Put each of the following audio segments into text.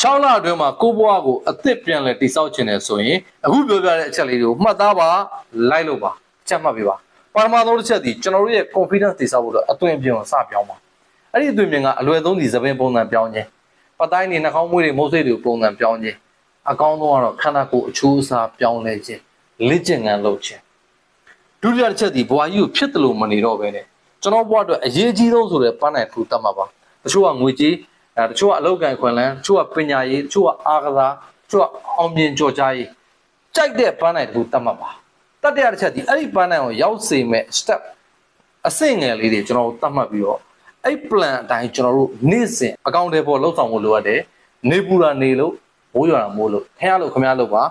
6 လအတွင်းမှာကိုဘွားကိုအသစ်ပြန်လဲတိစောက်ခြင်းနဲ့ဆိုရင်အခုပြောပြတဲ့အချက်လေးတွေကိုမှတ်သားပါလိုက်လို့ပါချက်မှတ်ပေးပါပထမဆုံးတစ်ချက်ဒီကျွန်တော်တို့ရဲ့ confidence တိစောက်ဖို့တော့အသွင်ပြင်ကိုစပြောင်းပါအဲ့ဒီအသွင်ပြင်ကအလွယ်ဆုံးဒီသပင်ပုံစံပြောင်းခြင်းပတ်တိုင်းနေနှာခေါင်းမွေးတွေမုတ်စိတ်တွေပုံစံပြောင်းခြင်းအကောင်းဆုံးကတော့ခန္ဓာကိုယ်အချိုးအစားပြောင်းလဲခြင်းလေ့ကျင့်ခန်းလုပ်ခြင်းဒုတိယတစ်ချက်ဒီဘွားကြီးကိုဖြစ်တယ်လို့မနေတော့ဘဲနဲ့ကျွန်တော်ဘွားအတွက်အရေးကြီးဆုံးဆိုတဲ့ပန်းနိုင်ထူတတ်မှာပါတချို့ကငွေကြေးတချို့ကအလုပ်ကိုင်ခွင့်လန်းတချို့ကပညာရေးတချို့ကအားကစားတချို့ကအောင်မြင်ကြော်ကြားရေးကြိုက်တဲ့ပန်းနိုင်ထူတတ်မှာပါတတိယတစ်ချက်ဒီအဲ့ဒီပန်းနိုင်ကိုရောက်စေမဲ့ step အဆင့်ငယ်လေးတွေကျွန်တော်တို့သတ်မှတ်ပြီးတော့အဲ့ plan အတိုင်းကျွန်တော်တို့နေ့စဉ်အကောင့်တွေပေါ်လှုပ်ဆောင်ဖို့လိုအပ်တယ်နေပူတာနေလို့မိုးရွာတာမိုးလို့ခရလို့ခမရလို့ပါ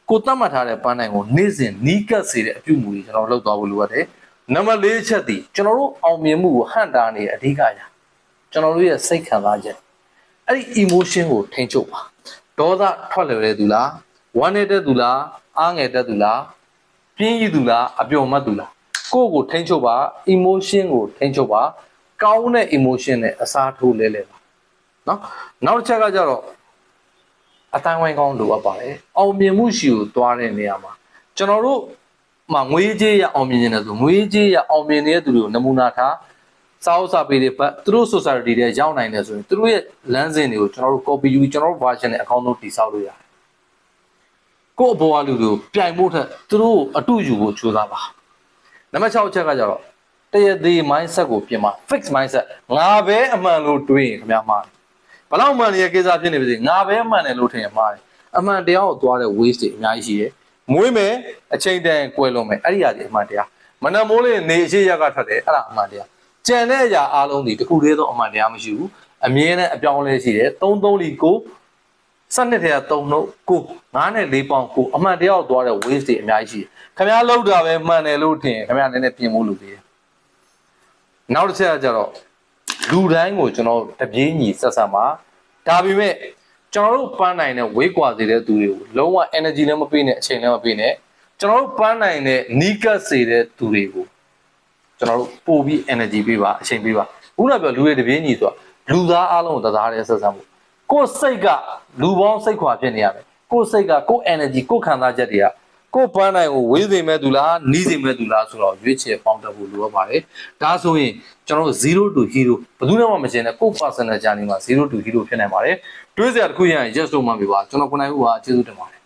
ကိုသတ်မှတ်ထားတဲ့ပန်းနိုင်ကိုနေ့စဉ်နီးကပ်စေတဲ့အပြုအမူတွေကျွန်တော်လုပ်သွားဖို့လိုအပ်တယ်နံပါတ် 4 ချက်ဒီကျွန်တော်တို့အောင်မြင်မှုကိုဟန့်တားနေတဲ့အဓိကအရာကျွန်တော်တို့ရဲ့စိတ်ခံစားချက်အဲ့ဒီ emotion ကိုထိန်းချုပ်ပါဒေါသထွက်လွယ်တဲ့သူလားဝမ်းနေတဲ့သူလားအားငယ်တဲ့သူလားပြင်းရည်သူလားအပျော်မတ်သူလားကိုယ့်ကိုထိန်းချုပ်ပါ emotion ကိုထိန်းချုပ်ပါကောင်းတဲ့ emotion နဲ့အစားထိုးလဲလဲပါเนาะနောက်တစ်ချက်ကကြတော့အတိုင်းဝိုင်းကောင်းလိုအပ်ပါတယ်အောင်မြင်မှုရှိကိုသွားတဲ့နေရာမှာကျွန်တော်တို့မှာငွေကြေးရအောင်မြင်နေတယ်ဆိုငွေကြေးရအောင်မြင်နေတဲ့သူတွေကိုနမူနာထားစာအုပ်စာပေတွေပတ်သူတို့ society တွေရောက်နိုင်တယ်ဆိုရင်သူတို့ရဲ့လမ်းစဉ်တွေကိုကျွန်တော်တို့ copy ယူကျွန်တော်တို့ version နဲ့အကောင့်တို့တည်ဆောက်လို့ရတယ်ကိုယ့်အပေါ်အလူတို့ပြိုင်ဖို့ထက်သူတို့အတူယူဖို့ကြိုးစားပါနံပါတ် 6 ချက်ကကြတော့တရသေး mindset ကိုပြင်ပါ fix mindset ငါပဲအမှန်လို့တွေးရင်ခင်ဗျာမှားတယ်ဘလောက်မှန်ရဲ့ကိစ္စဖြစ်နေပါစေငါပဲမှန်တယ်လို့ထင်ရင်မှားတယ်အမှန်တရားကိုသွားတဲ့ waste တွေအများကြီးရှိတယ်မွေးမယ်အချိန်တန်ကွယ်လွန်မယ်အဲ့ဒီအရာတွေအမှန်တရားမနက်မိုးလေးနေအရှိရကထွက်တယ်အဲ့ဒါအမှန်တရားကြံတဲ့အရာအားလုံးဒီတစ်ခုတည်းသောအမှန်တရားမရှိဘူးအမြဲတမ်းအပြောင်းလဲရှိတယ်3 လီကိုစနစ်ထဲက3နှုတ်ကို9နဲ့4ပေါင်ကိုအမှန်တရားကိုသွားတဲ့ waste တွေအများကြီးရှိတယ်ခင်ဗျားလောက်တာပဲမှန်တယ်လို့ထင်ခင်ဗျားနည်းနည်းပြင်ဖို့လိုသေးတယ်နောက်တစ်ချက်ကကြတော့လူတိုင်းကိုကျွန်တော်တပြေးညီဆက်ဆက်မှာဒါပေမဲ့ကျွန်တော်တို့ပန်းနိုင်တဲ့ဝေးကွာစေတဲ့သူတွေကိုလုံးဝ energy လည်းမပေးနဲ့အချိန်လည်းမပေးနဲ့ကျွန်တော်တို့ပန်းနိုင်တဲ့နီးကပ်စေတဲ့သူတွေကိုကျွန်တော်တို့ပို့ပြီး energy ပေးပါအချိန်ပေးပါခုနကပြောလူတွေတပြေးညီဆိုတာလူသားအားလုံးကိုတသားတည်းဆက်ဆံမှုကိုယ်စိတ်ကလူပေါင်းစိတ်ခွာဖြစ်နေရမယ်ကိုယ်စိတ်ကကိုယ် energy ကိုယ်ခံစားချက်တွေကကိုယ်ပန်းနိုင်ကိုဝေးစေမဲ့သူလားနီးစေမဲ့သူလားဆိုတော့ရွေးချယ်ပေါင်းတက်ဖို့လိုအပ်ပါတယ်ဒါဆိုရင်ကျွန်တော်တို့0 to hero ဘယ်သူမှမရှင်းတဲ့ကိုယ် personal journey မှာ0 to hero ဖြစ်နိုင်ပါတယ်တွေးစရာတစ်ခုရရင် yes လို့မှပြပါကျွန်တော်ခုနိုင်ဦးပါကျေးဇူးတင်ပါတယ်